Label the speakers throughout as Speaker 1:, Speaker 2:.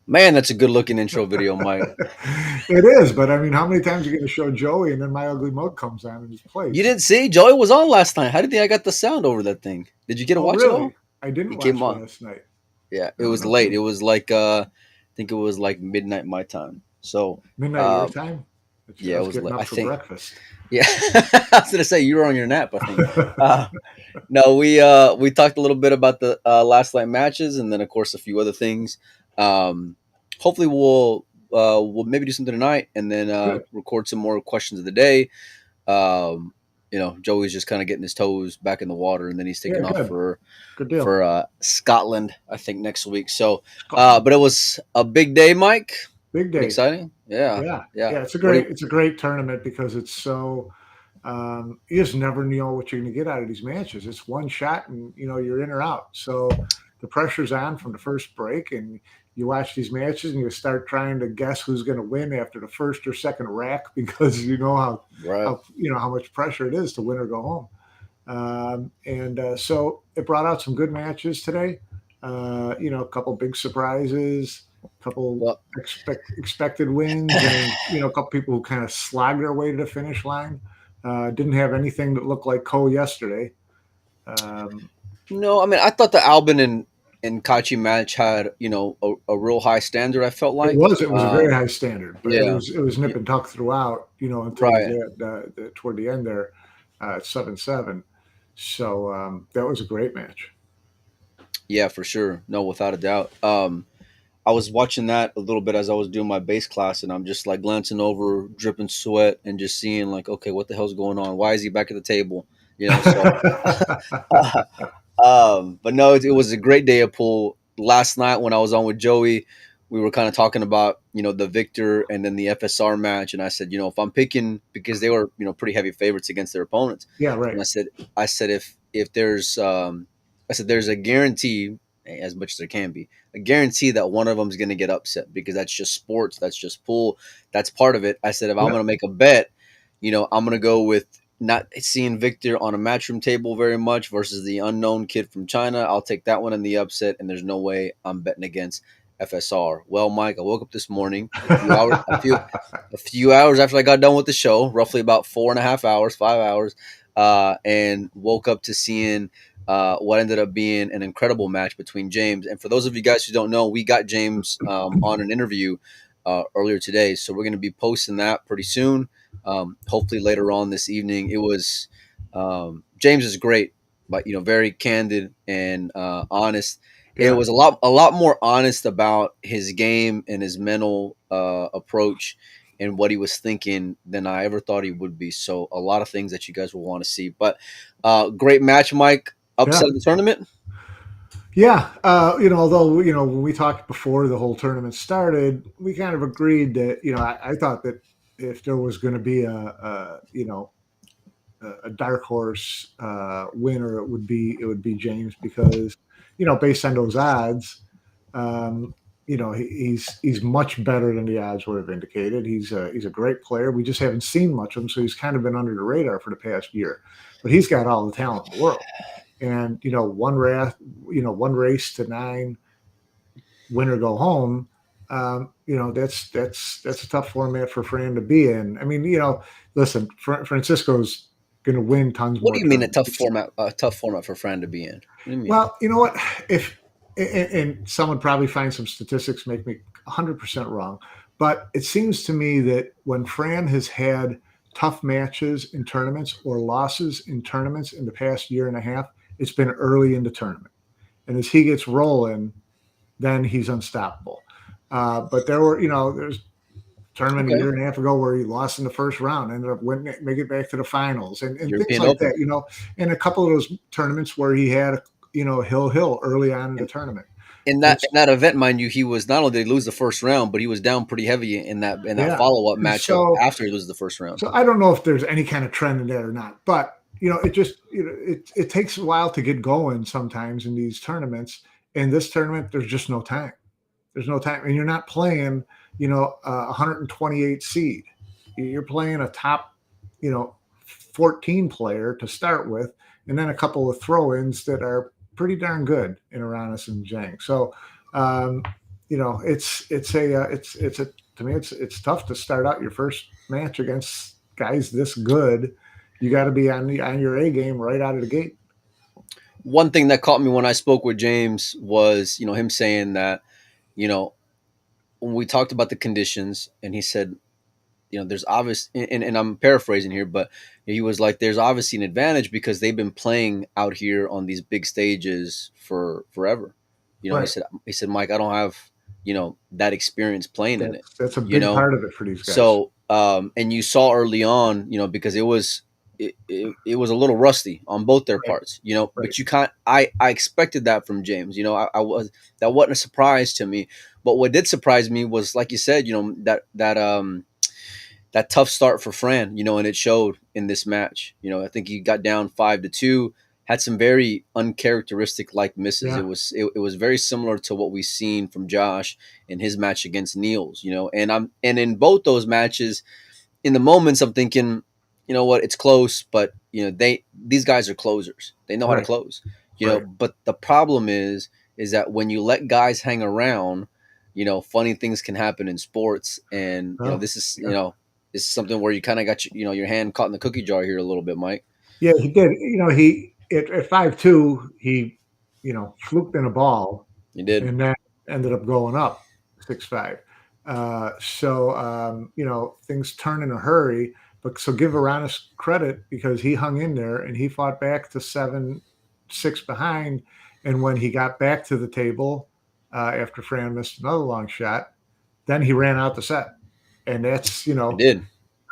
Speaker 1: Man, that's a good looking intro video, Mike.
Speaker 2: It is, but I mean, how many times are you going to show Joey and then My Ugly Mug comes on in his
Speaker 1: You
Speaker 2: place?
Speaker 1: didn't see Joey was on last night. How do you think I got the sound over that thing? Did you get to
Speaker 2: Oh,
Speaker 1: watch it
Speaker 2: really?
Speaker 1: all?
Speaker 2: I didn't
Speaker 1: He came
Speaker 2: watch
Speaker 1: on.
Speaker 2: last night.
Speaker 1: Yeah, it
Speaker 2: No,
Speaker 1: was
Speaker 2: no
Speaker 1: late. It
Speaker 2: kidding.
Speaker 1: was like I think it was like midnight my time. So
Speaker 2: Midnight your
Speaker 1: uh,
Speaker 2: time? I
Speaker 1: yeah, it
Speaker 2: was
Speaker 1: was
Speaker 2: getting
Speaker 1: late.
Speaker 2: up
Speaker 1: I
Speaker 2: for
Speaker 1: think.
Speaker 2: breakfast.
Speaker 1: Yeah, I was gonna say you were on your nap. I think. Uh, no, we talked a little bit about the last night matches, and then of course a few other things. Um, hopefully we'll maybe do something tonight, and then
Speaker 2: Good.
Speaker 1: record some more questions of the day. Um, Joey's just kind of getting his toes back in the water, and then he's
Speaker 2: Yeah,
Speaker 1: taking off
Speaker 2: good.
Speaker 1: for
Speaker 2: Good deal.
Speaker 1: Scotland, I think next week. So,
Speaker 2: Scotland.
Speaker 1: but it was a big day, Mike.
Speaker 2: Big
Speaker 1: Pretty
Speaker 2: day.
Speaker 1: exciting. Yeah,
Speaker 2: Yeah.
Speaker 1: yeah.
Speaker 2: Yeah,
Speaker 1: What do you?
Speaker 2: it's a great tournament because it's so you just never know what you're going to get out of these matches. It's one shot and you're in or out. So the pressure's on from the first break, and you watch these matches and you start trying to guess who's going to win after the first or second rack because you know
Speaker 1: Right.
Speaker 2: how much pressure it is to win or go home. And so it brought out some good matches today. A couple big surprises, a couple
Speaker 1: Well,
Speaker 2: expected wins, and a couple people who kind of slogged their way to the finish line. Didn't have anything that looked like Cole yesterday. Um,
Speaker 1: no, I mean, I thought the Albin and Kachi match had a real high standard. I felt
Speaker 2: it
Speaker 1: like.
Speaker 2: was it was a very high standard, but it
Speaker 1: Yeah.
Speaker 2: was it was nip
Speaker 1: y-
Speaker 2: and tuck throughout. Until you
Speaker 1: Right.
Speaker 2: get toward the end there at 7-7. So that was a great match.
Speaker 1: Yeah, for sure. No, without a doubt. I was watching that a little bit as I was doing my bass class, and I'm just like glancing over, dripping sweat, and just seeing like, okay, what the hell's going on? Why is he back at the table? So. But no, it was a great day of pool. Last night when I was on with Joey, we were kind of talking about the Victor and then the FSR match, and I said, if I'm picking because they were pretty heavy favorites against their opponents,
Speaker 2: Yeah,
Speaker 1: and
Speaker 2: right.
Speaker 1: I said if there's I said there's a guarantee as much as there can be a guarantee that one of them is going to get upset because that's just sports, that's just pool, that's part of it. I said if I'm going
Speaker 2: Yep.
Speaker 1: to make a bet, I'm going to go with not seeing Victor on a matchroom table very much versus the unknown kid from China. I'll take that one in the upset, and there's no way I'm betting against FSR. Well, Mike, I woke up this morning a few hours after I got done with the show, roughly about 4.5 hours, 5 hours, and woke up to seeing what ended up being an incredible match between James. And for those of you guys who don't know, we got James on an interview earlier today, so we're going to be posting that pretty soon. Hopefully later on this evening. It was James is great, but very candid and honest. It
Speaker 2: Yeah.
Speaker 1: was a lot more honest about his game and his mental approach and what he was thinking than I ever thought he would be. So a lot of things that you guys will want to see. But great match, Mike. Upset
Speaker 2: Yeah.
Speaker 1: of the tournament.
Speaker 2: Yeah. Although, when we talked before the whole tournament started, we kind of agreed that, I thought that if there was going to be a dark horse winner, it would be James because, based on those odds, um, he's much better than the odds would have indicated. He's a great player. We just haven't seen much of him, so he's kind of been under the radar for the past year. But he's got all the talent in the world. And one race to 9, win or go home. That's a tough format for Fran to be in. I mean, listen, Francisco's going to win tons
Speaker 1: What do
Speaker 2: more
Speaker 1: you mean a
Speaker 2: tournaments.
Speaker 1: tough format? A tough format for Fran to be in? What do you mean?
Speaker 2: Well, you know what? If and someone probably find some statistics make me 100% wrong, but it seems to me that when Fran has had tough matches in tournaments or losses in tournaments in the past year and a half, it's been early in the tournament. And as he gets rolling, then he's unstoppable. But there's a tournament a
Speaker 1: Okay,
Speaker 2: year and a half ago where he lost in the first round, ended up winning it, make it back to the finals, and things
Speaker 1: European
Speaker 2: like
Speaker 1: Open.
Speaker 2: that. And a couple of those tournaments where he had hill early on in the tournament.
Speaker 1: In that
Speaker 2: It's
Speaker 1: in that event, mind you, he was not only did he lose the first round, but he was down pretty heavy in that
Speaker 2: Yeah.
Speaker 1: follow up
Speaker 2: And
Speaker 1: matchup
Speaker 2: so
Speaker 1: after he loses the first round.
Speaker 2: I don't know if there's any kind of trend in that or not, but it just it takes a while to get going sometimes in these tournaments. In this tournament, there's just no time. There's no time, and you're not playing, a 128 seed. You're playing a top, 14 player to start with, and then a couple of throw-ins that are pretty darn good in Aranis and Zhang. So, um, it's a to me it's tough to start out your first match against guys this good. You got to be on your A game right out of the gate.
Speaker 1: One thing that caught me when I spoke with James was, him saying that, you know, when we talked about the conditions, and he said, there's obvious, and I'm paraphrasing here, but he was like, there's obviously an advantage because they've been playing out here on these big stages for forever.
Speaker 2: Right.
Speaker 1: He said, Mike, I don't have, that experience playing in it,
Speaker 2: That's a
Speaker 1: you
Speaker 2: big
Speaker 1: know?
Speaker 2: part of it for these guys.
Speaker 1: So, and you saw early on, because it was a little rusty on both their
Speaker 2: Right.
Speaker 1: parts,
Speaker 2: Right.
Speaker 1: but you can't, I expected that from James, I was, that wasn't a surprise to me. But what did surprise me was, like you said, that tough start for Fran, and it showed in this match. I think he got down 5-2, had some very uncharacteristic like misses.
Speaker 2: Yeah.
Speaker 1: It was very similar to what we've seen from Josh in his match against Niels, and in both those matches, in the moments I'm thinking, what, it's close, but these guys are closers. They know how to
Speaker 2: Right.
Speaker 1: close.
Speaker 2: Right.
Speaker 1: But the problem is that when you let guys hang around, funny things can happen in sports, and
Speaker 2: Well, yeah.
Speaker 1: this is something where you kind of got your hand caught in the cookie jar here a little bit, Mike.
Speaker 2: Yeah, he did. He at 5'2", he fluked in a ball
Speaker 1: You did.
Speaker 2: and then ended up going up 6'5". Things turn in a hurry. But so give Aranis credit because he hung in there and he fought back to 7-6 behind. And when he got back to the table after Fran missed another long shot, then he ran out the set. And
Speaker 1: You did.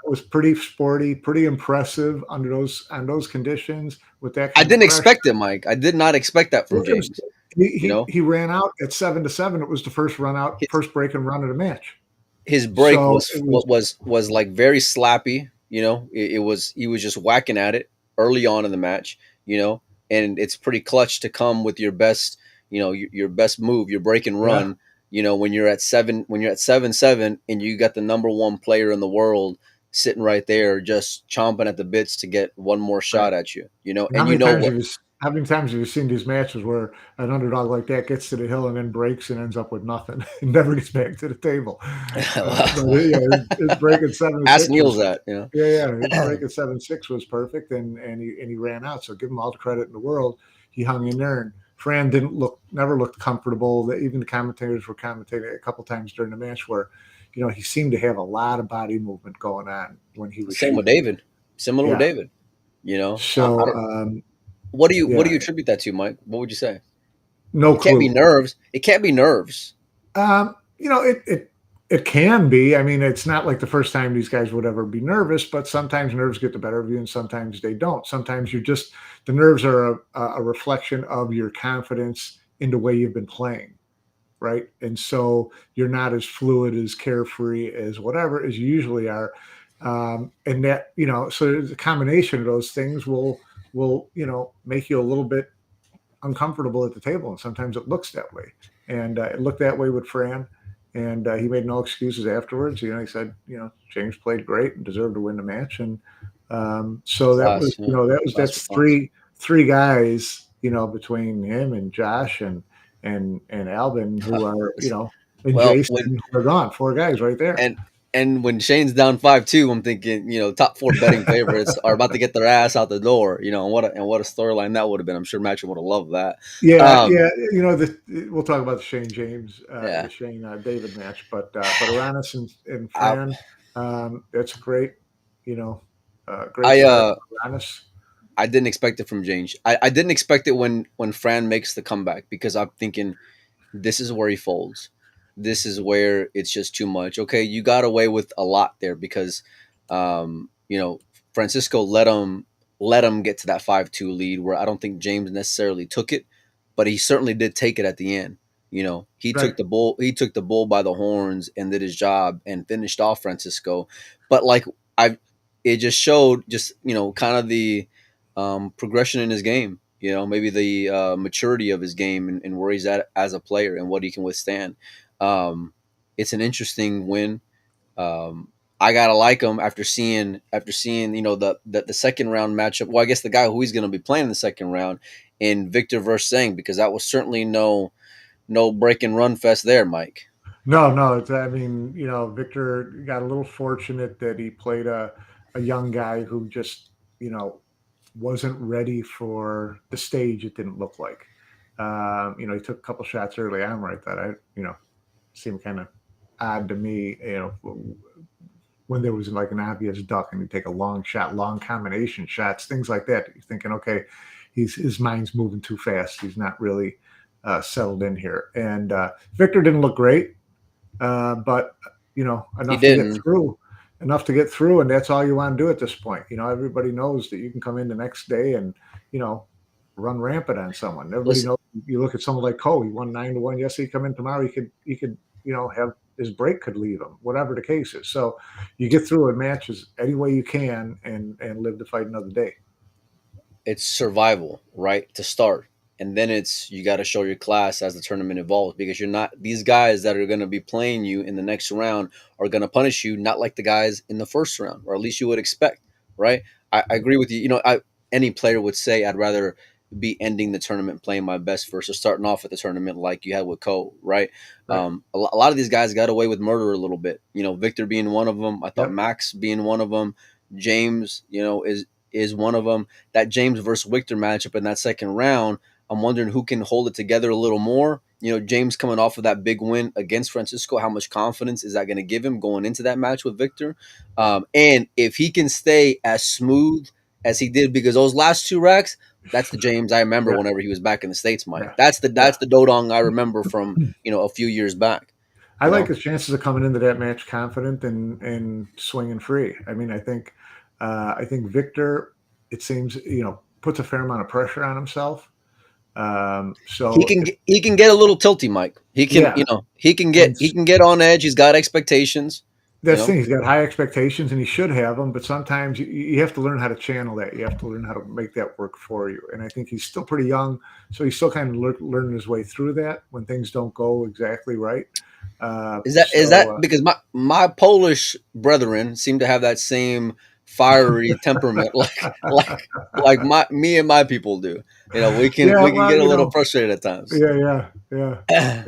Speaker 2: was pretty sporty, pretty impressive under those conditions with that
Speaker 1: I
Speaker 2: kind of
Speaker 1: didn't
Speaker 2: pressure.
Speaker 1: expect it, Mike. I did not expect that from
Speaker 2: It was
Speaker 1: James.
Speaker 2: he
Speaker 1: You
Speaker 2: he
Speaker 1: know,
Speaker 2: he ran out at 7-7. It was the first run out,
Speaker 1: his,
Speaker 2: first break and run of the match.
Speaker 1: his break
Speaker 2: So
Speaker 1: was
Speaker 2: it was
Speaker 1: what was like very slappy. It was, he was just whacking at it early on in the match. And it's pretty clutch to come with your best, your best move, your break and
Speaker 2: yeah,
Speaker 1: run. When you're at 7-7, and you got the number one player in the world sitting right there, just chomping at the bits to get one more
Speaker 2: right.
Speaker 1: shot at you.
Speaker 2: And
Speaker 1: And you know what?
Speaker 2: how many times have you seen these matches where an underdog like that gets to the hill and then breaks and ends up with nothing and never gets back to the table? But yeah, his break at seven
Speaker 1: Ask
Speaker 2: six
Speaker 1: Niels
Speaker 2: was
Speaker 1: that.
Speaker 2: his break at 7-6 was perfect, and he ran out. So give him all the credit in the world. He hung in there, and Fran never looked comfortable. Even the commentators were commentating a couple times during the match where, he seemed to have a lot of body movement going on when he was
Speaker 1: Same with
Speaker 2: shooting.
Speaker 1: David. Similar with
Speaker 2: Yeah.
Speaker 1: David. I
Speaker 2: So
Speaker 1: don't. What do
Speaker 2: yeah,
Speaker 1: you attribute that to, Mike? What would you say?
Speaker 2: no
Speaker 1: It can't be
Speaker 2: clue.
Speaker 1: nerves. It can't be nerves.
Speaker 2: It can be. I mean, it's not like the first time these guys would ever be nervous, but sometimes nerves get the better of you, and sometimes they don't. Sometimes the nerves are a reflection of your confidence in the way you've been playing, right? And so you're not as fluid, as carefree, as whatever as you usually are. And that, so the combination of those things will make you a little bit uncomfortable at the table, and sometimes it looks that way. And it looked that way with Fran, and he made no excuses afterwards. He said, James played great and deserved to win the match, and so that was,
Speaker 1: Class, yeah.
Speaker 2: that's
Speaker 1: Class.
Speaker 2: three guys, between him and Josh and Albin, who are, and
Speaker 1: Well,
Speaker 2: Jason, who are gone. Four guys right there.
Speaker 1: and and when Shane's down 5-2, I'm thinking, top four betting favorites are about to get their ass out the door. And what a storyline that would have been. I'm sure Matcham would have loved that.
Speaker 2: Yeah,
Speaker 1: Um,
Speaker 2: yeah. We'll talk about the Shane James, the
Speaker 1: yeah,
Speaker 2: Shane David match, but Aranis and
Speaker 1: I
Speaker 2: Fran, that's a great, great
Speaker 1: I
Speaker 2: start
Speaker 1: uh
Speaker 2: for Aranis.
Speaker 1: I didn't expect it from James. I didn't expect it when Fran makes the comeback, because I'm thinking, this is where he folds. This is where it's just too much. Okay, you got away with a lot there because, um, you know, Francisco let him get to that 5-2 lead, where I don't think James necessarily took it, but he certainly did take it at the end. He
Speaker 2: Right.
Speaker 1: took the bull by the horns and did his job and finished off Francisco. But like, I it just showed, just kind of the progression in his game. Maybe the maturity of his game, and where he's at as a player and what he can withstand. Um, it's an interesting win. I gotta like him after seeing the second round matchup. Well, I guess the guy who he's going to be playing in the second round in Victor versus Sang, because that was certainly no break and run fest there, Mike.
Speaker 2: No, no, it's, I mean, Victor got a little fortunate that he played a young guy who just, wasn't ready for the stage. It didn't look like. He took a couple shots early on where I thought seemed kind of odd to me. When there was like an obvious duck and he'd take a long shot, long combination shots, things like that. You're thinking, okay, his mind's moving too fast. He's not really settled in here. And Victor didn't look great, but
Speaker 1: He
Speaker 2: enough to get
Speaker 1: didn't.
Speaker 2: through, and that's all you want to do at this point. Everybody knows that you can come in the next day and you know run rampant on someone. Everybody
Speaker 1: Listen,
Speaker 2: knows. You look at someone like Cole. He won 9-1 yesterday. Come in tomorrow, he could have his break could leave him, whatever the case is. So you get through a match as any way you can and live to fight another day.
Speaker 1: it's survival, right? To start. And then it's you got to show your class as the tournament evolves because you're not these guys that are going to be playing you in the next round are going to punish you not like the guys in the first round, or at least you would expect, right? I agree with you. Any player would say I'd rather be ending the tournament playing my best versus starting off at the tournament like you had with Cole, right?
Speaker 2: Right.
Speaker 1: A lot of these guys got away with murder a little bit. Victor being one of them. I thought
Speaker 2: Yep.
Speaker 1: Max being one of them. James, is one of them. That James versus Victor matchup in that second round, I'm wondering who can hold it together a little more. James coming off of that big win against Francisco, how much confidence is that going to give him going into that match with Victor? And if he can stay as smooth as he did, because those last two racks, that's the James I remember
Speaker 2: Yeah.
Speaker 1: whenever he was back in the States, Mike.
Speaker 2: Yeah.
Speaker 1: That's
Speaker 2: Yeah.
Speaker 1: the Dodong I remember from a few years back.
Speaker 2: I
Speaker 1: You
Speaker 2: like
Speaker 1: know,
Speaker 2: his chances of coming into that match confident and swinging free. I mean, I think Victor, it seems, puts a fair amount of pressure on himself.
Speaker 1: he
Speaker 2: So
Speaker 1: can he can get a little tilty, Mike. He can
Speaker 2: yeah,
Speaker 1: he
Speaker 2: and
Speaker 1: can get on edge. He's got expectations. You
Speaker 2: that's the
Speaker 1: know,
Speaker 2: thing. He's got high expectations, and he should have them. But sometimes you have to learn how to channel that. You have to learn how to make that work for you. And I think he's still pretty young, so he's still kind of learning his way through that when things don't go exactly right. Uh,
Speaker 1: is that
Speaker 2: so
Speaker 1: because my Polish brethren seem to have that same fiery temperament like my me and my people do.
Speaker 2: yeah,
Speaker 1: We can
Speaker 2: well,
Speaker 1: get a little frustrated at times.
Speaker 2: yeah, yeah, yeah,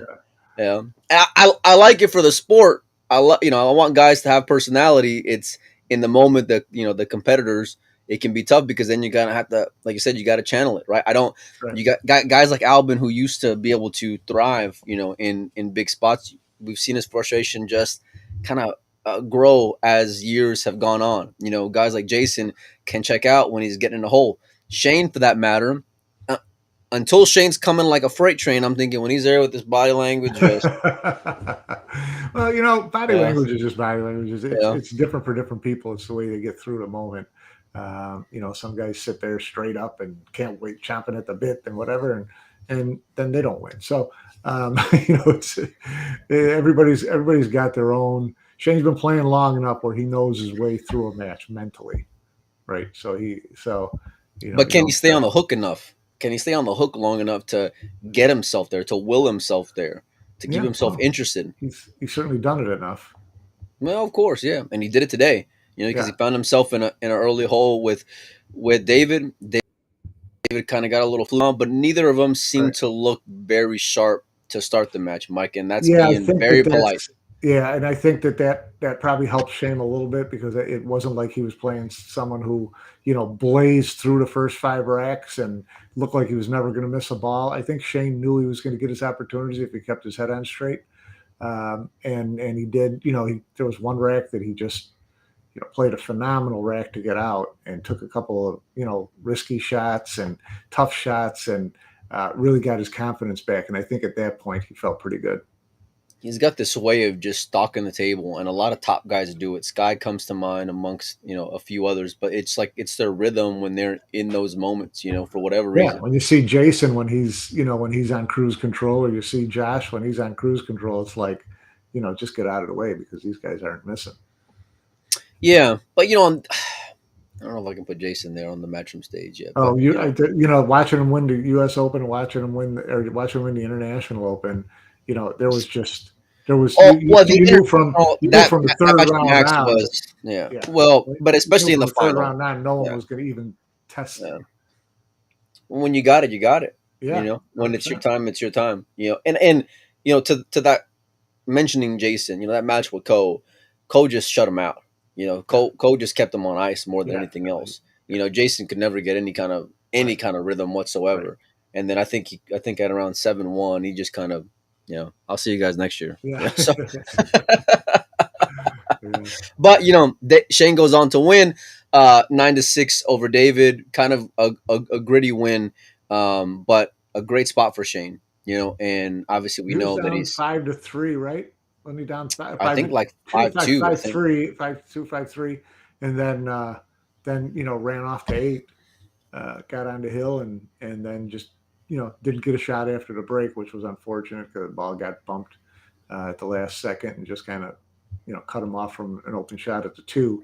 Speaker 1: Yeah, and I like it for the sport. I want guys to have personality. It's in the moment that the competitors. It can be tough because then you gotta have to, like you said, you got to channel it, right? I don't.
Speaker 2: right.
Speaker 1: You got guys like Albin who used to be able to thrive, in big spots. We've seen his frustration just kind of grow as years have gone on. Guys like Jason can check out when he's getting in a hole. Shane, for that matter, uh, until Shane's coming like a freight train, I'm thinking when he's there with his body language, just
Speaker 2: Well, body
Speaker 1: yeah,
Speaker 2: language is just body language. It's
Speaker 1: yeah.
Speaker 2: it's different for different people. It's the way they get through the moment. Some guys sit there straight up and can't wait, chomping at the bit and whatever, and then they don't win. So, it's everybody's got their own. Shane's been playing long enough where he knows his way through a match mentally, right? So
Speaker 1: But
Speaker 2: you
Speaker 1: can he
Speaker 2: don't.
Speaker 1: stay on the hook enough? Can he stay on the hook long enough to get himself there, to will himself there, to keep
Speaker 2: Yeah,
Speaker 1: himself
Speaker 2: well,
Speaker 1: interested?
Speaker 2: he's certainly done it enough.
Speaker 1: Well, of course, yeah, and he did it today. Because he
Speaker 2: Yeah,
Speaker 1: found himself in an early hole with David. David kind of got a little flu on, but neither of them seemed
Speaker 2: right.
Speaker 1: to look very sharp to start the match, Mike, and that's
Speaker 2: Yeah, I
Speaker 1: being
Speaker 2: think
Speaker 1: very polite.
Speaker 2: and I think that probably helped Shane a little bit because it wasn't like he was playing someone who blazed through the first five racks and looked like he was never going to miss a ball. I think Shane knew he was going to get his opportunities if he kept his head on straight, and he did. There was one rack that he just played a phenomenal rack to get out and took a couple of risky shots and tough shots and really got his confidence back. And I think at that point he felt pretty good.
Speaker 1: He's got this way of just stalking the table, and a lot of top guys do it. Sky comes to mind amongst a few others, but it's like it's their rhythm when they're in those moments, for whatever
Speaker 2: Yeah,
Speaker 1: reason.
Speaker 2: when you see Jason when he's on cruise control, or you see Josh when he's on cruise control, it's like, just get out of the way because these guys aren't missing.
Speaker 1: Yeah, but I don't know if I can put Jason there on the matchroom stage yet, but
Speaker 2: Oh, watching him win the U.S. Open, and watching him win the International Open, there was just there was
Speaker 1: oh
Speaker 2: you
Speaker 1: well, the
Speaker 2: you knew from
Speaker 1: international
Speaker 2: you knew
Speaker 1: that
Speaker 2: from the
Speaker 1: that
Speaker 2: third
Speaker 1: match with
Speaker 2: round
Speaker 1: Max
Speaker 2: on.
Speaker 1: was yeah.
Speaker 2: Yeah,
Speaker 1: Well, but
Speaker 2: you knew
Speaker 1: especially in
Speaker 2: from
Speaker 1: the
Speaker 2: the third
Speaker 1: final,
Speaker 2: round on, no one
Speaker 1: yeah.
Speaker 2: was going to even test
Speaker 1: Yeah.
Speaker 2: him.
Speaker 1: When you got it, you got it. You
Speaker 2: Yeah,
Speaker 1: know, when it's your
Speaker 2: 100%.
Speaker 1: time, it's your time. You know, and you know, to that, mentioning Jason, you know, that match with Cole just shut him out. You know,
Speaker 2: Yeah,
Speaker 1: Cole just kept him on ice more than
Speaker 2: yeah,
Speaker 1: anything
Speaker 2: definitely.
Speaker 1: else. You
Speaker 2: Yeah,
Speaker 1: know, Jason could never get any
Speaker 2: right,
Speaker 1: kind of rhythm
Speaker 2: right.
Speaker 1: whatsoever. And then I think at around 7-1, he just kind of, you know, I'll see you guys next year.
Speaker 2: Yeah.
Speaker 1: You know, so
Speaker 2: Yeah.
Speaker 1: but you know, Shane goes on to win 9-6 over David. Kind of a gritty win, but a great spot for Shane. You know, and obviously we
Speaker 2: He was
Speaker 1: know that
Speaker 2: down
Speaker 1: he's,
Speaker 2: 5-3, right? Wasn't he down
Speaker 1: I
Speaker 2: five
Speaker 1: think,
Speaker 2: to
Speaker 1: like
Speaker 2: two,
Speaker 1: 5-2. I think.
Speaker 2: 5-3, 5-2, 5-3, and then ran off to 8, got on the hill, and then just didn't get a shot after the break, which was unfortunate because the ball got bumped at the last second and just kind of cut him off from an open shot at the 2.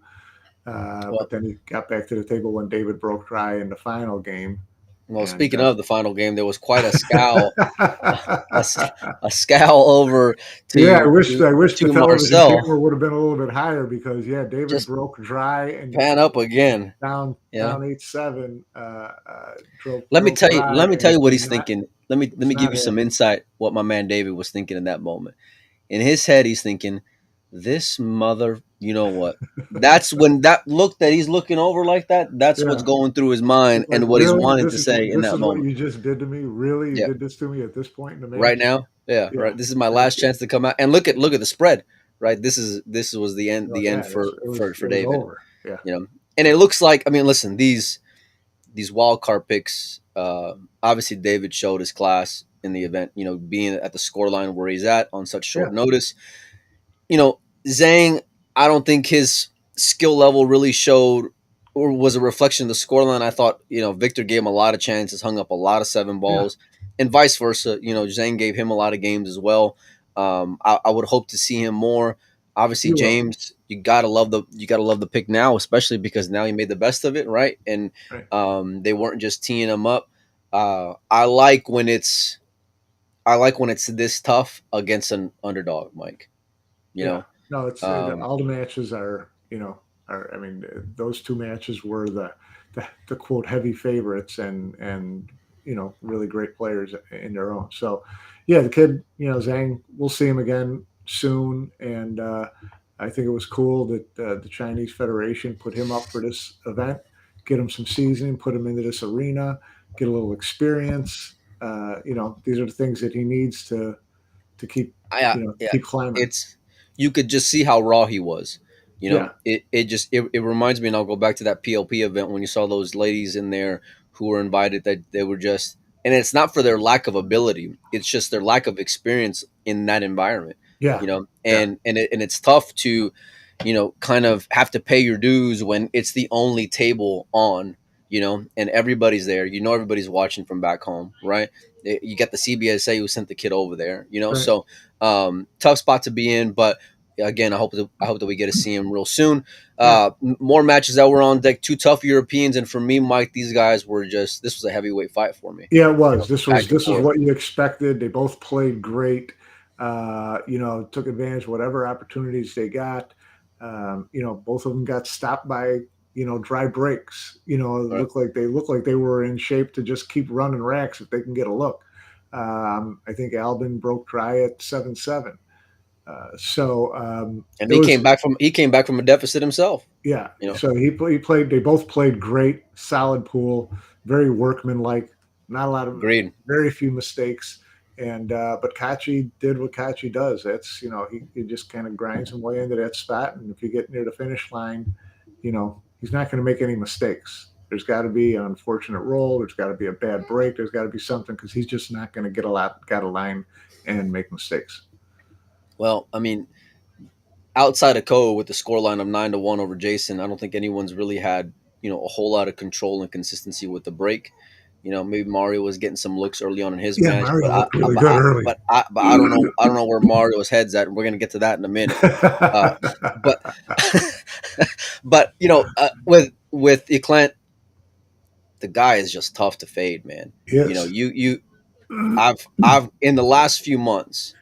Speaker 2: But
Speaker 1: Well,
Speaker 2: then he got back to the table when David broke dry in the final game,
Speaker 1: well,
Speaker 2: and
Speaker 1: speaking of the final game, there was quite a scowl, a, s- a scowl over
Speaker 2: yeah,
Speaker 1: to
Speaker 2: I wish the television
Speaker 1: Marcel.
Speaker 2: camera would have been a little bit higher because yeah, David
Speaker 1: Just
Speaker 2: broke dry and
Speaker 1: pan up again. Yeah.
Speaker 2: down 8-7, broke dry,
Speaker 1: Let me
Speaker 2: and
Speaker 1: tell
Speaker 2: it
Speaker 1: you what
Speaker 2: was
Speaker 1: he's
Speaker 2: not
Speaker 1: thinking.
Speaker 2: it
Speaker 1: Let
Speaker 2: was
Speaker 1: me give
Speaker 2: not
Speaker 1: you some
Speaker 2: happy.
Speaker 1: insight what my man David was thinking in that moment. In his head, he's thinking, "This mother, you know what?" That's when that look that he's looking over like that. That's what's
Speaker 2: Yeah,
Speaker 1: going through his mind
Speaker 2: it's like
Speaker 1: and what he's
Speaker 2: really
Speaker 1: wanting to say in
Speaker 2: this
Speaker 1: that
Speaker 2: is what
Speaker 1: moment.
Speaker 2: you just did to me. Really, you
Speaker 1: Yeah,
Speaker 2: did this to me at this point in the
Speaker 1: right
Speaker 2: match.
Speaker 1: now. Yeah,
Speaker 2: Yeah,
Speaker 1: right. This is my
Speaker 2: thank
Speaker 1: last
Speaker 2: you.
Speaker 1: chance to come out and look at the spread. Right. This was
Speaker 2: Oh
Speaker 1: the
Speaker 2: yeah,
Speaker 1: end for
Speaker 2: it was
Speaker 1: David.
Speaker 2: over. Yeah,
Speaker 1: You know, and it looks like, I mean, listen, these wild card picks. Obviously, David showed his class in the event. You know, being at the score line where he's at on such short
Speaker 2: yeah,
Speaker 1: notice. You know, Zhang, I don't think his skill level really showed or was a reflection of the scoreline. I thought, you know, Victor gave him a lot of chances, hung up a lot of 7
Speaker 2: yeah.
Speaker 1: balls, and vice versa. You know, Zhang gave him a lot of games as well. I would hope to see him more. Obviously,
Speaker 2: You will,
Speaker 1: James, you gotta love the pick now, especially because now he made the best of it, right? And
Speaker 2: right.
Speaker 1: they weren't just teeing him up. I like when it's this tough against an underdog, Mike. You
Speaker 2: Yeah.
Speaker 1: know,
Speaker 2: No, it's
Speaker 1: um,
Speaker 2: all the matches are, I mean, those 2 matches were the quote heavy favorites and really great players in their own. So, yeah, the kid, Zhang, we'll see him again soon, and I think it was cool that the Chinese Federation put him up for this event, get him some seasoning, put him into this arena, get a little experience. These are the things that he needs to keep,
Speaker 1: yeah,
Speaker 2: keep climbing.
Speaker 1: it's, you could just see how raw he was. You know,
Speaker 2: Yeah.
Speaker 1: it reminds me, and I'll go back to that PLP event when you saw those ladies in there who were invited, that they were just, and it's not for their lack of ability, it's just their lack of experience in that environment.
Speaker 2: Yeah.
Speaker 1: You know,
Speaker 2: Yeah.
Speaker 1: and it's tough to, you know, kind of have to pay your dues when it's the only table on. You know, and everybody's there. You know, everybody's watching from back home, right? You got the CBSA who sent the kid over there. You know,
Speaker 2: Right.
Speaker 1: so tough spot to be in, but again, I hope that we get to see him real soon.
Speaker 2: Yeah.
Speaker 1: More matches that were on deck. 2 tough Europeans, and for me, Mike, these guys were just, this was a heavyweight fight for me.
Speaker 2: Yeah, it
Speaker 1: You
Speaker 2: was.
Speaker 1: know, back and
Speaker 2: This was
Speaker 1: forth.
Speaker 2: what you expected. They both played great. Took advantage of whatever opportunities they got. Both of them got stopped by dry breaks. It
Speaker 1: Right.
Speaker 2: looked like they were in shape to just keep running racks if they can get a look. I think Albin broke dry at 7-7.
Speaker 1: And
Speaker 2: It was
Speaker 1: he came back from a deficit himself.
Speaker 2: Yeah,
Speaker 1: You know,
Speaker 2: so he played. They both played great, solid pool, very workmanlike. Not a lot of,
Speaker 1: agreed.
Speaker 2: very few mistakes. And but Kachi did what Kachi does. That's he just kind of grinds his way into that spot, and if you get near the finish line, he's not going to make any mistakes. There's got to be an unfortunate roll. There's got to be a bad break. There's got to be something because he's just not going to get a line and make mistakes.
Speaker 1: Well, I mean, outside of Ko with the scoreline of 9-1 over Jason, I don't think anyone's really had, you know, a whole lot of control and consistency with the break. You know, maybe Mario was getting some looks early on in his
Speaker 2: Yeah,
Speaker 1: match,
Speaker 2: Mario looked really good early.
Speaker 1: but I don't know where Mario's head's at, and we're gonna get to that in a minute. Uh, but but you know, with Eclant, the guy is just tough to fade, man. You know,
Speaker 2: Yes.
Speaker 1: I've in the last few months,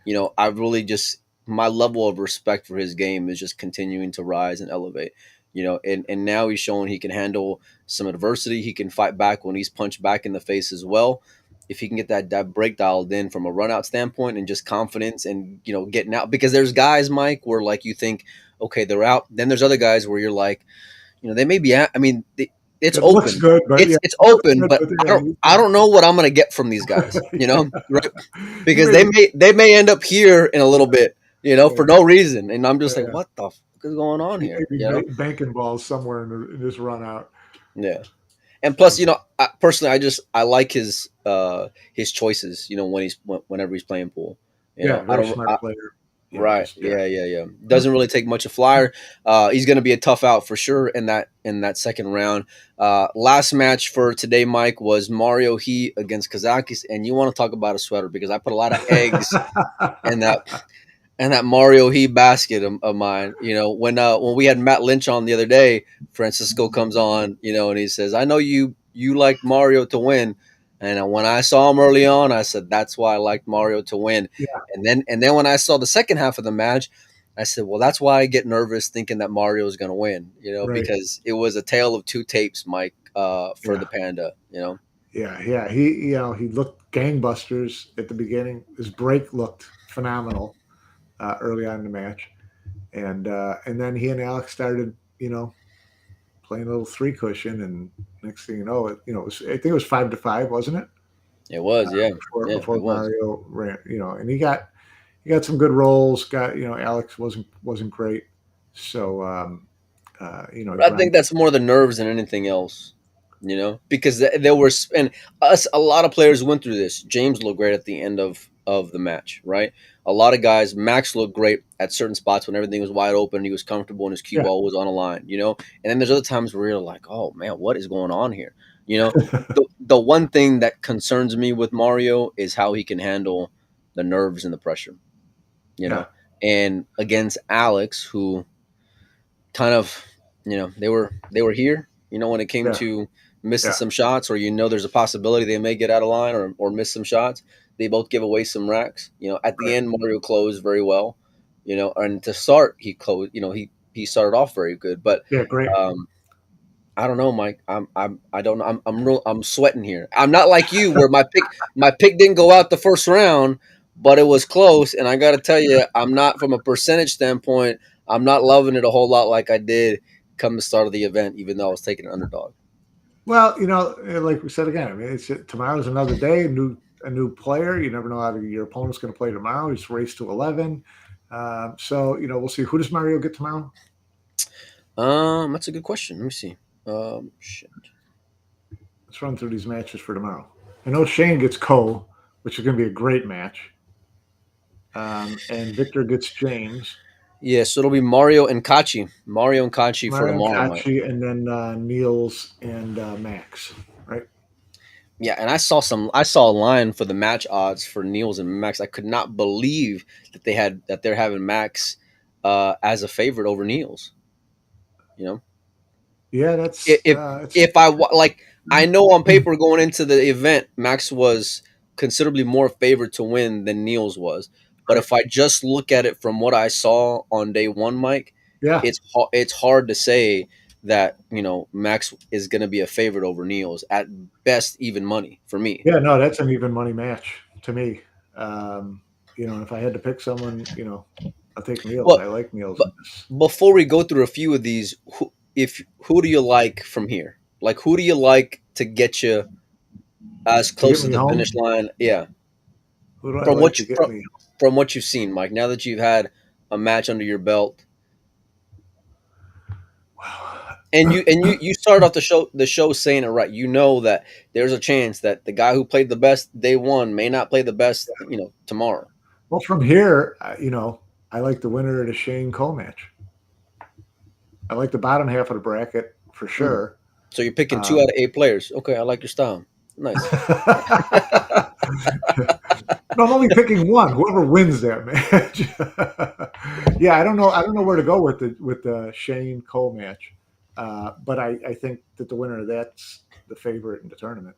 Speaker 1: you know, I've really just, my level of respect for his game is just continuing to rise and elevate. You know, and now he's showing he can handle some adversity. He can fight back when he's punched back in the face as well. if he can get that break dialed in from a run out standpoint and just confidence and getting out, because there's guys, Mike, where like you think, okay, they're out. Then there's other guys where you're like, they may be at. I mean, it's
Speaker 2: It looks
Speaker 1: open.
Speaker 2: good, but yeah,
Speaker 1: It's
Speaker 2: it looks
Speaker 1: open,
Speaker 2: good,
Speaker 1: but
Speaker 2: but
Speaker 1: I
Speaker 2: yeah,
Speaker 1: don't
Speaker 2: you
Speaker 1: I don't know what I'm gonna get from these guys.
Speaker 2: yeah.
Speaker 1: Right?
Speaker 2: You
Speaker 1: Because
Speaker 2: may be
Speaker 1: they may end up here in a little bit,
Speaker 2: yeah,
Speaker 1: for no reason, and I'm just like,
Speaker 2: yeah.
Speaker 1: what the fuck is going on
Speaker 2: You may
Speaker 1: here?
Speaker 2: be banking balls somewhere in this run out.
Speaker 1: Yeah. And plus,
Speaker 2: So
Speaker 1: personally, I like his choices. Whenever he's playing pool,
Speaker 2: yeah,
Speaker 1: I
Speaker 2: very
Speaker 1: don't.
Speaker 2: smart player. Yeah,
Speaker 1: Right.
Speaker 2: just yeah.
Speaker 1: Yeah. Yeah. Yeah. Doesn't really take much a flyer. He's going to be a tough out for sure in that second round. Last match for today, Mike, was Mario He against Kazakis, and you want to talk about a sweater because I put a lot of eggs in that Mario He basket of mine. When we had Matt Lynch on the other day, Francisco comes on, and he says, "I know you like Mario to win." And when I saw him early on, I said, "That's why I liked Mario to win."
Speaker 2: Yeah,
Speaker 1: And then when I saw the second half of the match, I said, "Well, that's why I get nervous thinking that Mario is going to win."
Speaker 2: right.
Speaker 1: Because it was a tale of two tapes, Mike, for the
Speaker 2: Yeah.
Speaker 1: Panda.
Speaker 2: Yeah, yeah. He looked gangbusters at the beginning. His break looked phenomenal early on in the match, and then he and Alex started, playing a little three cushion, and next thing you know, I think it was 5-5, wasn't it?
Speaker 1: It was, yeah,
Speaker 2: Before
Speaker 1: yeah,
Speaker 2: before
Speaker 1: it was.
Speaker 2: Mario ran, and he got some good rolls. Got Alex wasn't great, so he
Speaker 1: But I think
Speaker 2: ground.
Speaker 1: that's more the nerves than anything else, because there were, and us, a lot of players went through this. James looked great at the end of the match, right? A lot of guys, Max looked great at certain spots when everything was wide open, he was comfortable, and his cue
Speaker 2: Yeah,
Speaker 1: ball was on a line, And then there's other times where you're like, oh man, what is going on here? You know, the one thing that concerns me with Mario is how he can handle the nerves and the pressure, you
Speaker 2: yeah,
Speaker 1: know. And against Alex, who kind of they were here when it came
Speaker 2: yeah,
Speaker 1: to missing
Speaker 2: yeah.
Speaker 1: some shots, or there's a possibility they may get out of line or miss some shots. They both give away some racks. At the
Speaker 2: Right.
Speaker 1: end, Mario closed very well. And to start, he closed. He started off very good, but
Speaker 2: Yeah, great.
Speaker 1: um, I don't know, Mike. I don't know. I'm sweating here. I'm not like you, where my pick didn't go out the first round, but it was close. And I got to tell you, I'm not, from a percentage standpoint, I'm not loving it a whole lot like I did come the start of the event, even though I was taking an underdog.
Speaker 2: Well, like we said again, I mean, tomorrow's another day, a new player. You never know how your opponent's going to play tomorrow. He's raced to 11, so we'll see. Who does Mario get tomorrow?
Speaker 1: That's a good question. Let me see. Shit.
Speaker 2: Let's run through these matches for tomorrow. I know Shane gets Cole, which is going to be a great match, and Victor gets James,
Speaker 1: Yeah, so it'll be Mario and Kachi. Mario and Kachi for
Speaker 2: Mario and
Speaker 1: tomorrow, Mike.
Speaker 2: Kachi, and then Niels and Max. Right?
Speaker 1: Yeah, and I saw a line for the match odds for Niels and Max. I could not believe that they're having Max as a favorite over Niels. You know,
Speaker 2: Yeah,
Speaker 1: if
Speaker 2: that's
Speaker 1: if,
Speaker 2: it's
Speaker 1: if like, I know on paper going into the event, Max was considerably more favored to win than Niels was. But
Speaker 2: right.
Speaker 1: if I just look at it from what I saw on day one, Mike,
Speaker 2: Yeah,
Speaker 1: it's hard to say that Max is going to be a favorite over Niels, at best even money for me.
Speaker 2: yeah. No, that's an even money match to me. Um, if I had to pick someone, I'll take Niels.
Speaker 1: But
Speaker 2: I like Niels
Speaker 1: but
Speaker 2: in this.
Speaker 1: before we go through a few of these, who do you like from here? Like, who do you like to get you as
Speaker 2: To get
Speaker 1: close to
Speaker 2: me
Speaker 1: the finish
Speaker 2: home,
Speaker 1: line? Yeah,
Speaker 2: who do I
Speaker 1: from
Speaker 2: like
Speaker 1: what
Speaker 2: to
Speaker 1: you,
Speaker 2: get
Speaker 1: from,
Speaker 2: me?
Speaker 1: from what you've seen, Mike. Now that you've had a match under your belt, and you and you
Speaker 2: Wow.
Speaker 1: you started off the show saying it right. You know that there's a chance that the guy who played the best day one may not play the best, tomorrow.
Speaker 2: Well, from here, I like the winner of the Shane Cole match. I like the bottom half of the bracket for
Speaker 1: Mm.
Speaker 2: sure.
Speaker 1: So you're picking two
Speaker 2: Um,
Speaker 1: out of eight players. Okay, I like your style. Nice.
Speaker 2: no, I'm only picking one. Whoever wins that match. Yeah, I don't know. I don't know where to go with the Shane Cole match, but I think that the winner of that's the favorite in the tournament.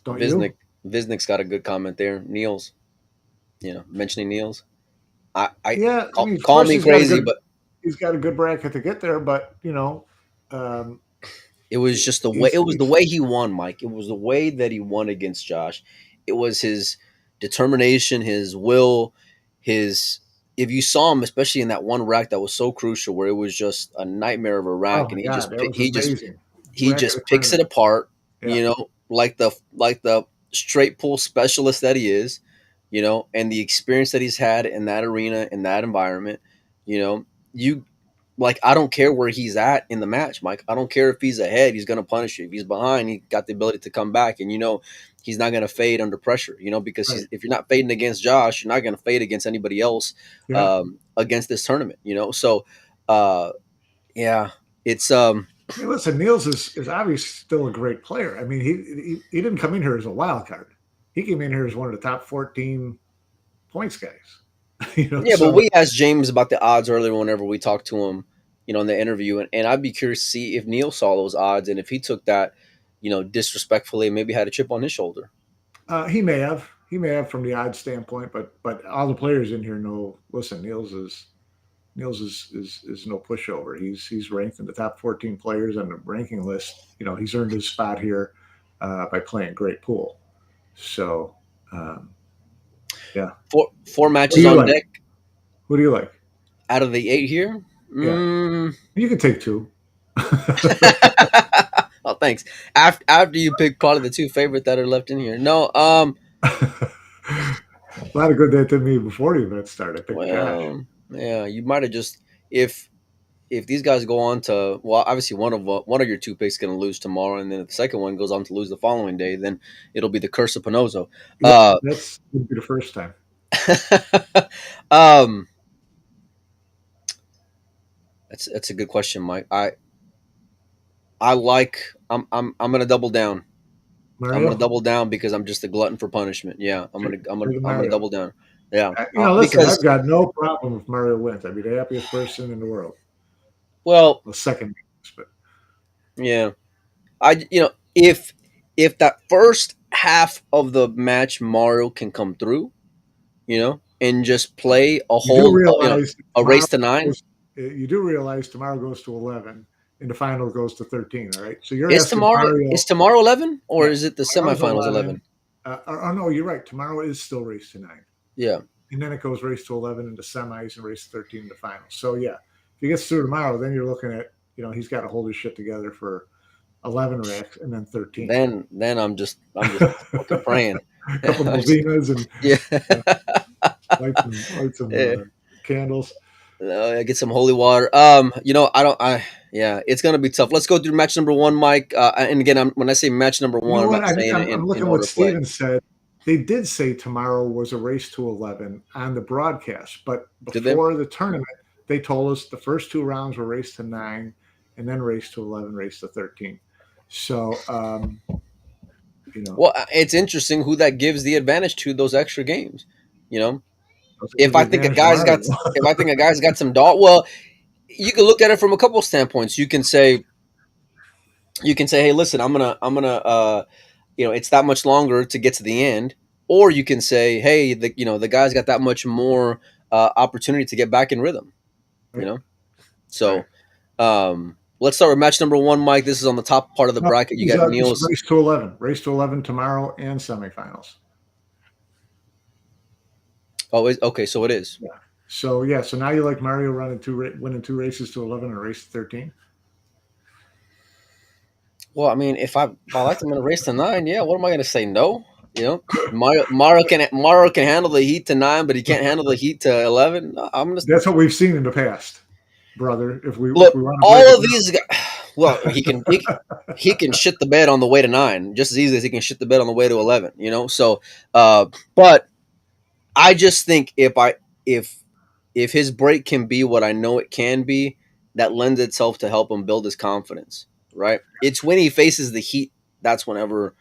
Speaker 2: Don't
Speaker 1: Visnick
Speaker 2: you?
Speaker 1: Visnick's got a good comment there. Niels, mentioning Niels. I
Speaker 2: Yeah, I mean, of
Speaker 1: call
Speaker 2: course
Speaker 1: me crazy, but
Speaker 2: he's got a good bracket to get there, but um,
Speaker 1: It was just the way it was the
Speaker 2: He's
Speaker 1: way he won, Mike. It was the way that he won against Josh. It was his determination, his will, his if you saw him, especially in that one rack that was so crucial, where it was just a nightmare of a
Speaker 2: oh
Speaker 1: rack, and
Speaker 2: my god, that was amazing.
Speaker 1: he
Speaker 2: Rack of the
Speaker 1: just picks it
Speaker 2: tournament.
Speaker 1: apart,
Speaker 2: Yeah,
Speaker 1: like the straight pull specialist that he is, and the experience that he's had in that arena, in that environment, you like I don't care where he's at in the match, Mike. I don't care if he's ahead, he's gonna punish you. If he's behind, he got the ability to come back, and he's not gonna fade under pressure. Because
Speaker 2: right.
Speaker 1: if you're not fading against Josh, you're not gonna fade against anybody else
Speaker 2: Yeah.
Speaker 1: against this tournament. So uh, yeah, it's
Speaker 2: I mean, listen, Niels is obviously still a great player. I mean, he didn't come in here as a wild card. He came in here as one of the top 14 points guys.
Speaker 1: Yeah, but
Speaker 2: So
Speaker 1: we asked James about the odds earlier whenever we talked to him, in the interview, and I'd be curious to see if Neil saw those odds and if he took that, disrespectfully and maybe had a chip on his shoulder.
Speaker 2: he may have from the odds standpoint, but all the players in here know. Listen, Niels is no pushover. He's ranked in the top 14 players on the ranking list. He's earned his spot here by playing great pool. So um, yeah.
Speaker 1: Four
Speaker 2: What do
Speaker 1: matches
Speaker 2: you
Speaker 1: on
Speaker 2: like?
Speaker 1: deck
Speaker 2: Who do you like?
Speaker 1: out of the 8 here.
Speaker 2: Yeah,
Speaker 1: Mm.
Speaker 2: you can take two.
Speaker 1: Oh, thanks. After you pick probably the two favorite that are left in here. No,
Speaker 2: A lot of good that did me before the event started. I picked Josh.
Speaker 1: well, yeah, you might have just if these guys go on to, well, obviously one of your two picks going to lose tomorrow, and then if the second one goes on to lose the following day, then it'll be the curse of Pinozo.
Speaker 2: Yep, that's would be the first time.
Speaker 1: Um, that's a good question, Mike. I like I'm gonna double down. I'm gonna
Speaker 2: Mario,
Speaker 1: double down because I'm just a glutton for punishment. Yeah,
Speaker 2: take
Speaker 1: I'm gonna
Speaker 2: Mario.
Speaker 1: double down. Yeah,
Speaker 2: Listen, I've
Speaker 1: because
Speaker 2: got no problem if Mario wins. I'd be the happiest person in the world.
Speaker 1: well,
Speaker 2: The second, but
Speaker 1: yeah, if that first half of the match Mario can come through, and just play a
Speaker 2: you do
Speaker 1: whole,
Speaker 2: realize
Speaker 1: a race
Speaker 2: tomorrow
Speaker 1: to nine.
Speaker 2: goes. You do realize tomorrow goes to 11, and the final goes to 13. All right, so you're asking
Speaker 1: Is
Speaker 2: Mario.
Speaker 1: tomorrow 11 or
Speaker 2: Yeah,
Speaker 1: is it the
Speaker 2: tomorrow's
Speaker 1: semifinals
Speaker 2: 11.
Speaker 1: 11?
Speaker 2: Oh no, you're right. Tomorrow is still race to 9,
Speaker 1: Yeah.
Speaker 2: and then it goes race to 11 into semis and race to 13 into finals. So yeah, if he gets through tomorrow, then you're looking at he's got to hold his shit together for 11 racks and then 13.
Speaker 1: Then I'm just fucking praying.
Speaker 2: A couple
Speaker 1: I'm just-
Speaker 2: novenas and
Speaker 1: yeah.
Speaker 2: uh, light some
Speaker 1: Yeah.
Speaker 2: candles.
Speaker 1: I get some holy water. I don't. Yeah, it's gonna be tough. Let's go through match number one, Mike. And again, when I say match number
Speaker 2: You
Speaker 1: one,
Speaker 2: know
Speaker 1: I'm
Speaker 2: what?
Speaker 1: not
Speaker 2: I think
Speaker 1: saying it
Speaker 2: I'm
Speaker 1: in
Speaker 2: looking what
Speaker 1: order of play.
Speaker 2: Steven said. They did say tomorrow was a race to 11 on the broadcast, but
Speaker 1: Did they?
Speaker 2: before the tournament, they told us the first two rounds were race to 9, and then race to 11, race to 13. So,
Speaker 1: Well, it's interesting who that gives the advantage to those extra games. You know,
Speaker 2: those give
Speaker 1: if
Speaker 2: the
Speaker 1: I think a
Speaker 2: advantage to
Speaker 1: guy's got
Speaker 2: Mario.
Speaker 1: if I think a guy's got some dog, well, you can look at it from a couple of standpoints. You can say, hey, listen, it's that much longer to get to the end, or you can say, hey, the guy's got that much more opportunity to get back in rhythm. You
Speaker 2: Right,
Speaker 1: know,
Speaker 2: right.
Speaker 1: so let's start with match number one, Mike. This is on the top part of the
Speaker 2: No,
Speaker 1: bracket. You got
Speaker 2: this is
Speaker 1: Niels.
Speaker 2: race to 11 tomorrow and semifinals.
Speaker 1: Oh, okay, so it is.
Speaker 2: Yeah. So yeah, so now you like Mario winning two races to 11 and a race to 13.
Speaker 1: Well, I mean, if I like him in a race to nine, yeah. What am I going to say? No. Mario can handle the heat to 9, but he can't handle the heat to 11. No, I'm gonna
Speaker 2: That's what we've seen in the past, brother. If
Speaker 1: look.
Speaker 2: we want to break
Speaker 1: All
Speaker 2: it
Speaker 1: of
Speaker 2: down,
Speaker 1: these guys. Well, he can shit the bed on the way to 9 just as easily as he can shit the bed on the way to 11. So, but I just think if his break can be what I know it can be, that lends itself to help him build his confidence. Right? It's when he faces the heat that's whenever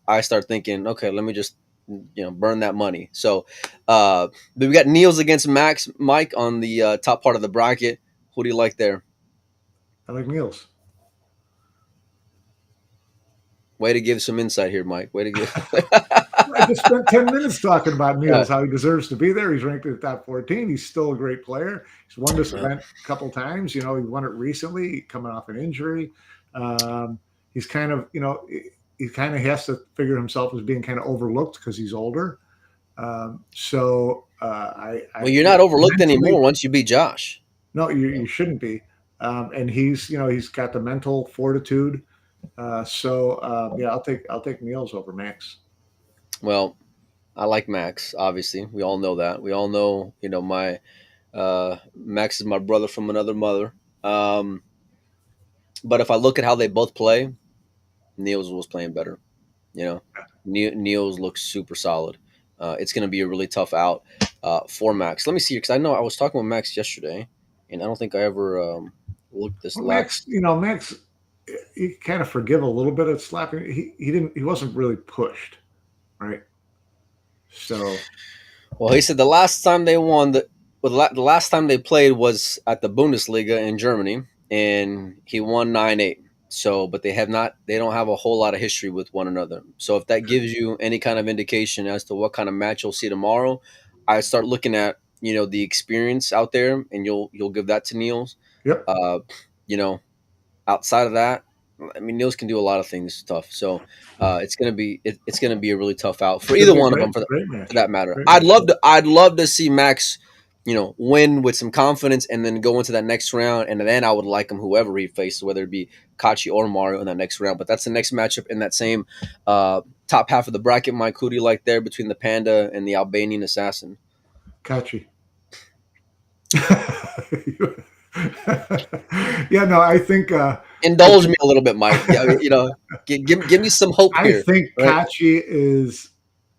Speaker 1: I start thinking, okay, let me just burn that money. So, but we got Niels against Max Mike on the top part of the bracket. Who do you like there?
Speaker 2: I like Niels.
Speaker 1: Way to give some insight here, Mike. Way to give.
Speaker 2: I just spent 10 minutes talking about
Speaker 1: Yeah.
Speaker 2: Niels, how he deserves to be there. He's ranked in the top 14. He's still a great player. He's won this event a couple times. He won it recently, coming off an injury. Um, he's kind of, he kind of has to figure himself as being kind of overlooked because he's older.
Speaker 1: Well, you're not overlooked
Speaker 2: mentally,
Speaker 1: anymore once you beat Josh.
Speaker 2: no,
Speaker 1: You
Speaker 2: you
Speaker 1: know?
Speaker 2: shouldn't be. And he's, he's got the mental fortitude. Yeah, I'll take Niels over Max.
Speaker 1: Well, I like Max. Obviously, we all know that. We all know, my Max is my brother from another mother. Um, but if I look at how they both play, Niels was playing better. You know, Niels looks super solid. It's going to be a really tough out for Max. Let me see, because I know I was talking with Max yesterday, and I don't think I ever looked this
Speaker 2: Well, Max,
Speaker 1: last.
Speaker 2: Max, you kind of forgive a little bit of slapping. He wasn't really pushed, right? So
Speaker 1: Well, he said the last time they won the last time they played was at the Bundesliga in Germany, and he won 9-8. So, but they don't have a whole lot of history with one another. So, if that gives you any kind of indication as to what kind of match you'll see tomorrow, I start looking at the experience out there, and you'll give that to Niels.
Speaker 2: yep,
Speaker 1: Uh, you know, outside of that, I mean, Niels can do a lot of things tough. So it's gonna be a really tough out for
Speaker 2: it's gonna
Speaker 1: either
Speaker 2: be a
Speaker 1: one of
Speaker 2: great
Speaker 1: them
Speaker 2: great
Speaker 1: for that
Speaker 2: matchup.
Speaker 1: matter.
Speaker 2: Great matchup.
Speaker 1: I'd love to see Max, win with some confidence and then go into that next round, and then I would like him whoever he faces, whether it be Kachi or Mario in that next round. But that's the next matchup in that same top half of the bracket. Mike, who do you like there between the Panda and the Albanian Assassin?
Speaker 2: Kachi. Yeah, no, I think I
Speaker 1: Indulge
Speaker 2: think
Speaker 1: me a little bit, Mike. Yeah, give me some hope
Speaker 2: I
Speaker 1: here,
Speaker 2: think
Speaker 1: right?
Speaker 2: Kachi is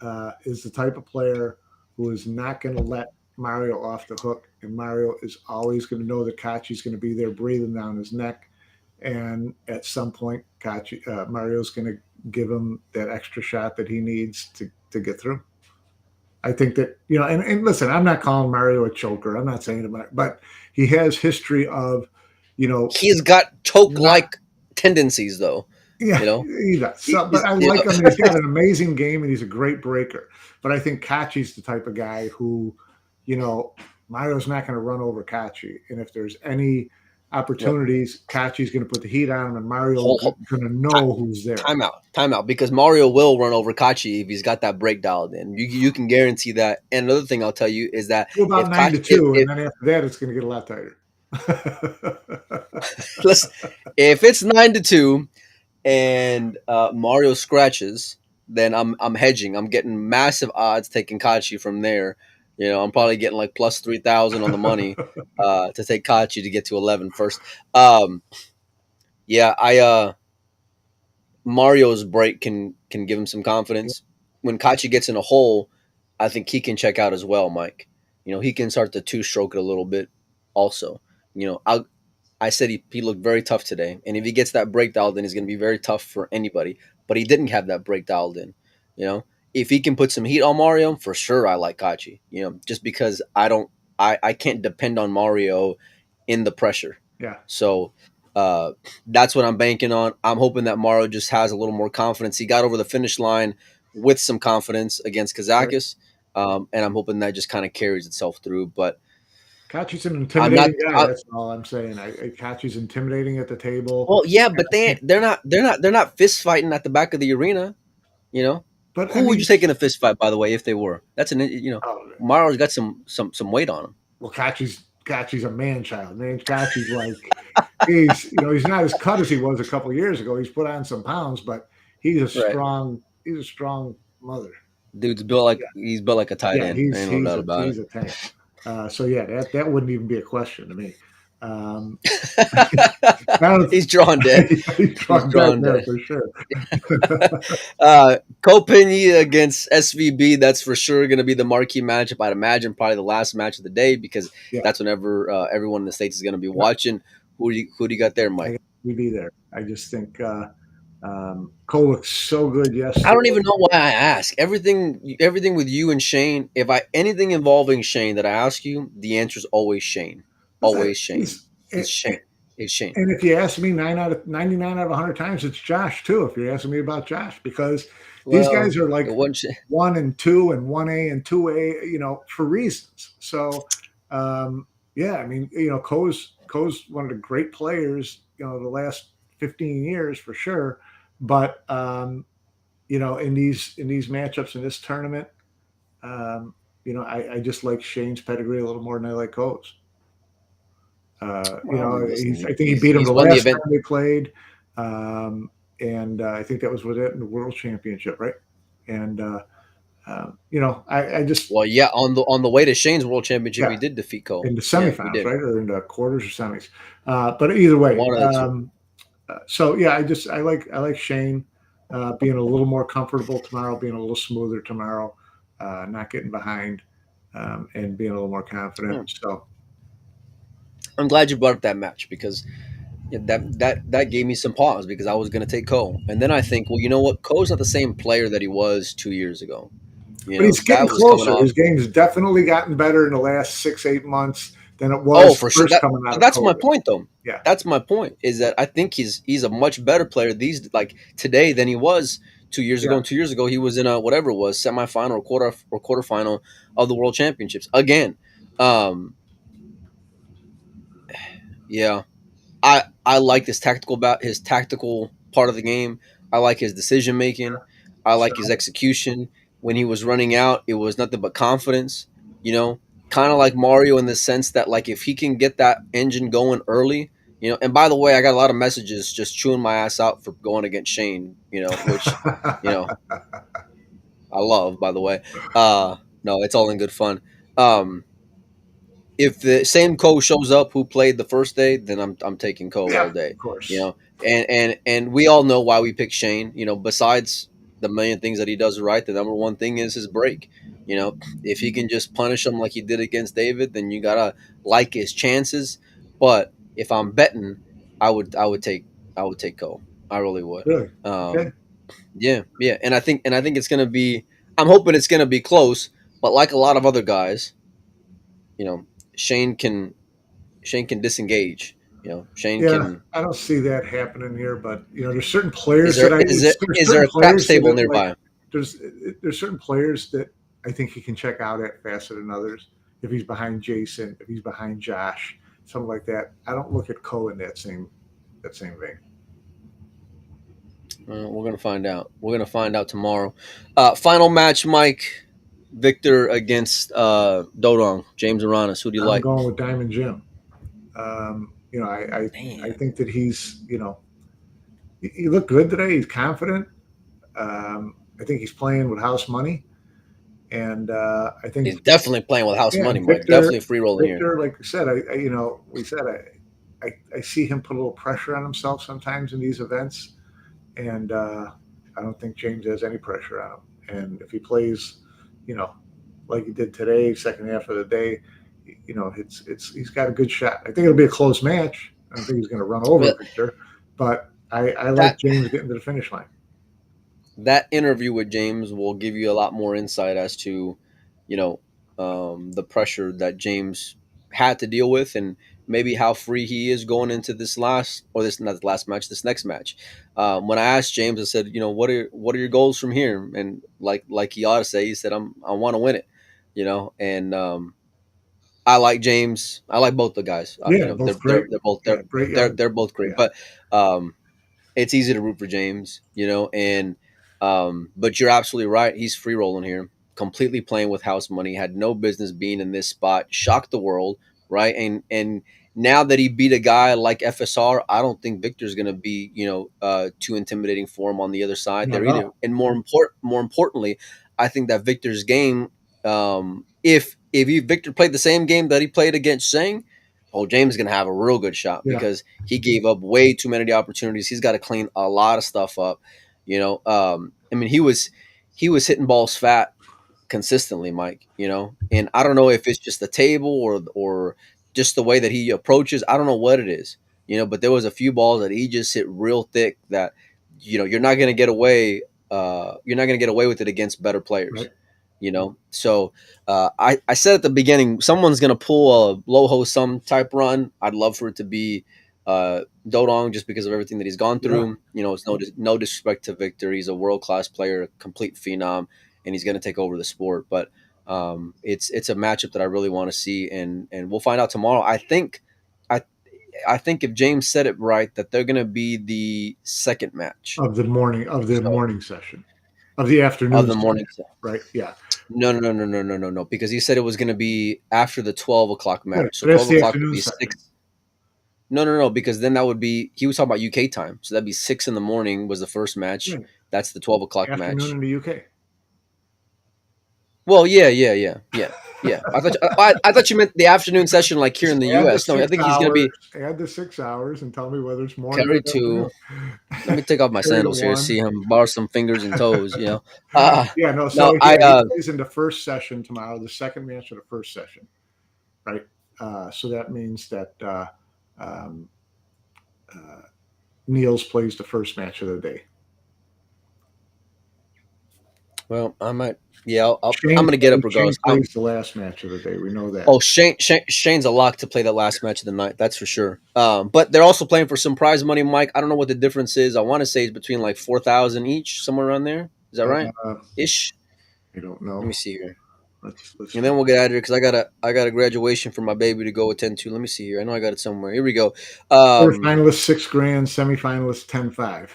Speaker 2: the type of player who is not going to let Mario off the hook, and Mario is always going to know that Kachi's going to be there breathing down his neck, and at some point, Mario's going to give him that extra shot that he needs to get through. I think that, and listen, I'm not calling Mario a choker. I'm not saying it, but he has history of, you know,
Speaker 1: He's got choke
Speaker 2: not
Speaker 1: like tendencies, though.
Speaker 2: yeah,
Speaker 1: You know,
Speaker 2: he does. So, but
Speaker 1: he's
Speaker 2: I like him, and he's got an amazing game, and he's a great breaker. But I think Kachi's the type of guy who, you know, Mario's not going to run over Kachi, and if there's any
Speaker 1: yep.
Speaker 2: opportunities, Kachi's going to put the heat on him, and Mario's
Speaker 1: Hold,
Speaker 2: going to
Speaker 1: ti-
Speaker 2: know who's there.
Speaker 1: time out, because Mario will run over Kachi if he's got that break dialed in. You can guarantee that. And another thing I'll tell you is that
Speaker 2: To about
Speaker 1: if
Speaker 2: nine
Speaker 1: Kachi,
Speaker 2: to two, and then after that, it's going to get a lot tighter.
Speaker 1: listen, if it's 9-2 and Mario scratches, then I'm hedging. I'm getting massive odds taking Kachi from there. I'm probably getting like plus 3,000 on the money to take Kachi to get to 11 first. Um, yeah, I Mario's break can give him some confidence. When Kachi gets in a hole, I think he can check out as well, Mike. He can start to two stroke it a little bit also. I said he looked very tough today. And if he gets that break dialed in, he's going to be very tough for anybody. But he didn't have that break dialed in. You know, if he can put some heat on Mario, for sure I like Kachi. Just because I can't depend on Mario in the pressure.
Speaker 2: Yeah,
Speaker 1: So uh, that's what I'm banking on. I'm hoping that Mario just has a little more confidence. He got over the finish line with some confidence against
Speaker 2: right.
Speaker 1: Kazakis. And I'm hoping that just kind of carries itself through. But
Speaker 2: Kachi's an
Speaker 1: I'm not.
Speaker 2: intimidating guy. That's all I'm saying. Kachi's intimidating at the table.
Speaker 1: Well, yeah,
Speaker 2: And
Speaker 1: but
Speaker 2: I think,
Speaker 1: they're not fist fighting at the back of the arena. You know,
Speaker 2: but I
Speaker 1: who would you
Speaker 2: mean,
Speaker 1: take in a fist fight? By the way, if they were, that's
Speaker 2: oh,
Speaker 1: Mario's got some weight on him.
Speaker 2: well, Kachi's a man child. Man, Kachi's like he's not as cut as he was a couple of years ago. He's put on some pounds, but
Speaker 1: Right,
Speaker 2: he's a strong mother.
Speaker 1: dude's built like
Speaker 2: Yeah,
Speaker 1: he's built like a tight
Speaker 2: yeah,
Speaker 1: end. Ain't no doubt about
Speaker 2: he's a tank. So yeah, that wouldn't even be a question to me. Um,
Speaker 1: it.
Speaker 2: I don't,
Speaker 1: He's drawn dead.
Speaker 2: he's
Speaker 1: He's
Speaker 2: drawn dead
Speaker 1: drawn
Speaker 2: there
Speaker 1: dead.
Speaker 2: for sure.
Speaker 1: Kopinyi against SVB. That's for sure going to be the marquee matchup. I'd imagine probably the last match of the day because
Speaker 2: Yeah,
Speaker 1: that's whenever everyone in the states is going to be
Speaker 2: yeah,
Speaker 1: watching. Who do you got there,
Speaker 2: I
Speaker 1: Mike?
Speaker 2: got to be there. I just think Cole looked so good
Speaker 1: I don't
Speaker 2: yesterday.
Speaker 1: even know why I ask. Everything with you and Shane. If I anything involving Shane that I ask you, the answer is always Shane.
Speaker 2: Listen,
Speaker 1: Always Shane. It's Shane. It's Shane.
Speaker 2: and if you ask me, 99 out of 100 times, it's Josh too. If you're asking me about Josh, because these
Speaker 1: Well,
Speaker 2: guys are
Speaker 1: it
Speaker 2: like
Speaker 1: wasn't Shane.
Speaker 2: 1 and 2 and 1A and 2A, for reasons. So, yeah, I mean, Coe's one of the great players, the last 15 years for sure. But in these matchups in this tournament, um, I just like Shane's pedigree a little more than I like Coe's.
Speaker 1: Well, listen,
Speaker 2: I think he
Speaker 1: he's
Speaker 2: beat him
Speaker 1: he's
Speaker 2: the
Speaker 1: won the
Speaker 2: last
Speaker 1: event.
Speaker 2: time they played, um, and I think that was with it in the World Championship, right? And I just
Speaker 1: Well, yeah, on the way to Shane's world championship,
Speaker 2: yeah,
Speaker 1: he did defeat Cole.
Speaker 2: in the
Speaker 1: Yeah, he
Speaker 2: semifinals,
Speaker 1: did.
Speaker 2: right, or in the quarters or semis. But either way,
Speaker 1: One of the two.
Speaker 2: so yeah, I like Shane being a little more comfortable tomorrow, being a little smoother tomorrow, not getting behind, and being a little more confident.
Speaker 1: Yeah.
Speaker 2: So
Speaker 1: I'm glad you brought up that match because that gave me some pause because I was going to take Cole, and then I think, well, you know what? Cole's not the same player that he was 2 years ago.
Speaker 2: but he's getting
Speaker 1: That was coming
Speaker 2: closer.
Speaker 1: off.
Speaker 2: His game's definitely gotten better in the last 6, 8 months than it
Speaker 1: Oh,
Speaker 2: was
Speaker 1: for sure.
Speaker 2: first coming out
Speaker 1: But
Speaker 2: of
Speaker 1: that's my
Speaker 2: COVID.
Speaker 1: point, though.
Speaker 2: Yeah,
Speaker 1: That's my point. Is that I think he's a much better player these like today than he was 2 years ago.
Speaker 2: yeah.
Speaker 1: And 2 years ago, he was in a whatever it was semifinal or quarterfinal of the World Championships again. Um, yeah, I like his tactical part of the game. I like his decision making. I
Speaker 2: So
Speaker 1: like his execution. When he was running out, it was nothing but confidence. You know, kind of like Mario in the sense that like if he can get that engine going early, And by the way, I got a lot of messages just chewing my ass out for going against Shane. Which you know I love. By the way, no, it's all in good fun. Um, if the same Co shows up who played the first day, then I'm taking Co
Speaker 2: yeah,
Speaker 1: all day.
Speaker 2: of
Speaker 1: You
Speaker 2: course.
Speaker 1: know, and we all know why we pick Shane. Besides the million things that he does right, the number one thing is his break. If he can just punish him like he did against David, then you gotta like his chances. But if I'm betting, I would take Co. I really would.
Speaker 2: Really? Okay.
Speaker 1: Um, yeah, yeah, and I think it's gonna be. I'm hoping it's gonna be close, but like a lot of other guys, you know, Shane can Shane can disengage. Shane
Speaker 2: Yeah,
Speaker 1: can.
Speaker 2: I don't see that happening here, but there's certain
Speaker 1: Is
Speaker 2: players
Speaker 1: there
Speaker 2: that
Speaker 1: is it
Speaker 2: there's
Speaker 1: is there
Speaker 2: certain
Speaker 1: a craps
Speaker 2: players that
Speaker 1: table
Speaker 2: like
Speaker 1: nearby?
Speaker 2: there's there's certain players that I think he can check out at faster than others. If he's behind Jason, if he's behind Josh, something like that. I don't look at Cole in that same vein.
Speaker 1: We're gonna find out. We're gonna find out tomorrow. Final match, Mike. Victor against Dodong. James Aranis. Who do you
Speaker 2: I'm
Speaker 1: like?
Speaker 2: going with Diamond Jim. I
Speaker 1: Man,
Speaker 2: think that he looked good today. He's confident. I think he's playing with house money, and I think
Speaker 1: he's definitely playing with house
Speaker 2: yeah,
Speaker 1: money,
Speaker 2: and
Speaker 1: Mike. Definitely free rolling here.
Speaker 2: Like I said, we said I see him put a little pressure on himself sometimes in these events, and I don't think James has any pressure on him. And if he plays, you know, like he did today, second half of the day, it's he's got a good shot. I think it'll be a close match. I don't think he's going to run over
Speaker 1: But
Speaker 2: Victor, but I like
Speaker 1: that
Speaker 2: James getting to the finish line.
Speaker 1: that interview with James will give you a lot more insight as to, you know, the pressure that James had to deal with, and maybe how free he is going into this last or this not the last match, this next match. When I asked James, I said, what are your goals from here? And like he ought to say, he said, I want to win it, and I like James. I like both the guys.
Speaker 2: Yeah,
Speaker 1: They're
Speaker 2: both
Speaker 1: they're
Speaker 2: great.
Speaker 1: they're both
Speaker 2: Yeah,
Speaker 1: they're
Speaker 2: great
Speaker 1: they're
Speaker 2: young.
Speaker 1: they're both great,
Speaker 2: Yeah,
Speaker 1: but it's easy to root for James, and but you're absolutely right. He's free rolling here, completely playing with house money. Had no business being in this spot. Shocked the world, right? And now that he beat a guy like FSR, I don't think Victor's going to be too intimidating for him on the other side
Speaker 2: not
Speaker 1: there
Speaker 2: at
Speaker 1: either.
Speaker 2: all.
Speaker 1: And more importantly, I think that Victor's game, if Victor played the same game that he played against Singh, oh, James is going to have a real good shot
Speaker 2: Yeah,
Speaker 1: because he gave up way too many opportunities. He's got to clean a lot of stuff up. I mean, he was hitting balls fat consistently, Mike. And I don't know if it's just the table or just the way that he approaches. I don't know what it is. But there was a few balls that he just hit real thick that you're not going to get away. You're not going to get away with it against better players.
Speaker 2: right.
Speaker 1: So I said at the beginning, someone's going to pull a low some type run. I'd love for it to be Dodong just because of everything that he's gone
Speaker 2: Yeah,
Speaker 1: through. It's no disrespect to Victor. He's a world class player, a complete phenom, and he's going to take over the sport. But it's a matchup that I really want to see, and we'll find out tomorrow. I think I I think if James said it right, that they're gonna be the second match.
Speaker 2: of the
Speaker 1: So
Speaker 2: morning session, of the
Speaker 1: of
Speaker 2: afternoon
Speaker 1: the morning.
Speaker 2: session, right? Yeah,
Speaker 1: No, no, no, no, no, no, no, no. Because he said it was gonna be after the 12 o'clock
Speaker 2: right.
Speaker 1: match. So
Speaker 2: But that's
Speaker 1: 12 o'clock would be
Speaker 2: session.
Speaker 1: 6. No, no, no. Because then that would be he was talking about UK time. So that'd be 6 in the morning was the first match.
Speaker 2: Right.
Speaker 1: That's the 12 o'clock
Speaker 2: Afternoon
Speaker 1: match.
Speaker 2: in the UK.
Speaker 1: Well, yeah, yeah, yeah, yeah, yeah. I thought you meant the afternoon session, like here in
Speaker 2: Just
Speaker 1: the
Speaker 2: add the
Speaker 1: U.S. No, I
Speaker 2: six
Speaker 1: think he's gonna
Speaker 2: hours.
Speaker 1: be
Speaker 2: Add the 6 hours and tell me whether it's morning
Speaker 1: carried
Speaker 2: or
Speaker 1: to.
Speaker 2: afternoon.
Speaker 1: Let me take off my
Speaker 2: Carry to
Speaker 1: sandals here.
Speaker 2: one.
Speaker 1: See him borrow some fingers and toes. Uh,
Speaker 2: Yeah, no. So
Speaker 1: no, I.
Speaker 2: yeah, he plays in the first session tomorrow, the second match of the first session, right? So that means that um, uh, Niels plays the first match of the day.
Speaker 1: Well, I might. Yeah, I'm
Speaker 2: Shane
Speaker 1: gonna get up
Speaker 2: Shane
Speaker 1: regardless.
Speaker 2: plays the last match of the day. We know that.
Speaker 1: Oh, Shane's a lock to play that last match of the night. That's for sure. But they're also playing for some prize money, Mike. I don't know what the difference is. I want to say it's between like 4,000 each, somewhere around there. Is that right?
Speaker 2: Uh,
Speaker 1: Ish.
Speaker 2: I don't
Speaker 1: Let me
Speaker 2: know.
Speaker 1: see here,
Speaker 2: Let's
Speaker 1: and
Speaker 2: find.
Speaker 1: then we'll get out of here because I got a graduation for my baby to go attend to. Let me see here. I know I got it somewhere. Here we go. Um,
Speaker 2: Quarterfinalist 6 grand, semifinalist 10-5.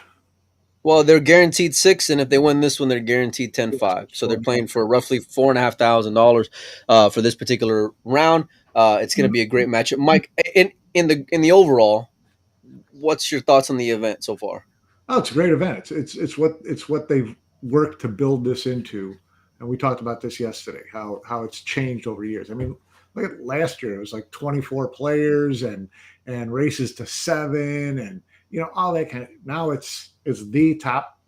Speaker 1: well, they're guaranteed 6, and if they win this one, they're guaranteed 10-5. So they're
Speaker 2: So
Speaker 1: playing for roughly $4,500 for this particular round. It's going to be a great matchup, Mike. In the overall, what's your thoughts on the event so far?
Speaker 2: oh, it's a great event. It's what they've worked to build this into, and we talked about this yesterday. How it's changed over years. I mean, look at last year. It was like 24 players and races to 7, and all that kind of. Now it's the top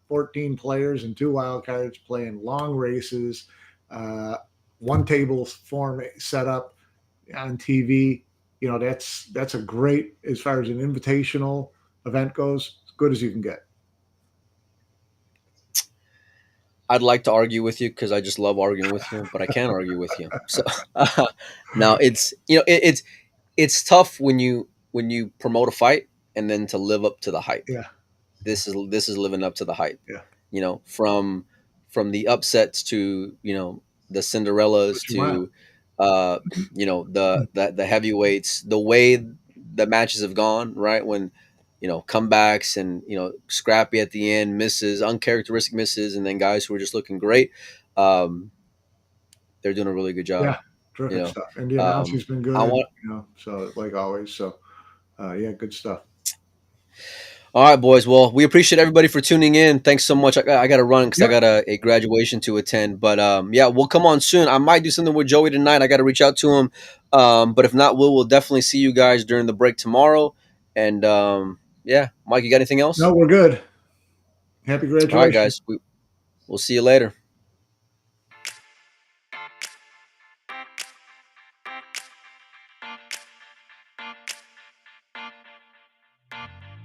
Speaker 2: 14 players and 2 wild cards playing long races, uh, one table form set up on TV. That's a great, as far as an invitational event goes, as good as you can get.
Speaker 1: I'd like to argue with you because I just love arguing with you, but I can't argue with you. So now it's tough when you promote a fight and then to live up to the hype.
Speaker 2: Yeah,
Speaker 1: This is living up to the hype.
Speaker 2: yeah.
Speaker 1: From the upsets to the Cinderellas
Speaker 2: What you want?
Speaker 1: to the heavyweights, the way the matches have gone, right? When comebacks and scrappy at the end, misses, uncharacteristic misses, and then guys who are just looking great. Um, they're doing a really good job.
Speaker 2: Yeah,
Speaker 1: You
Speaker 2: terrific
Speaker 1: know,
Speaker 2: stuff. And the announcement's been
Speaker 1: I
Speaker 2: good.
Speaker 1: want.
Speaker 2: So like always. So yeah, good stuff.
Speaker 1: All right, boys. Well, we appreciate everybody for tuning in. Thanks so much. I got to run because I
Speaker 2: Yep.
Speaker 1: got a graduation to attend. But yeah, we'll come on soon. I might do something with Joey tonight. I got to reach out to him. But if not, we'll definitely see you guys during the break tomorrow. And yeah, Mike, you got anything else?
Speaker 2: No, we're good. Happy
Speaker 1: All right,
Speaker 2: graduation.
Speaker 1: guys. We'll see you later.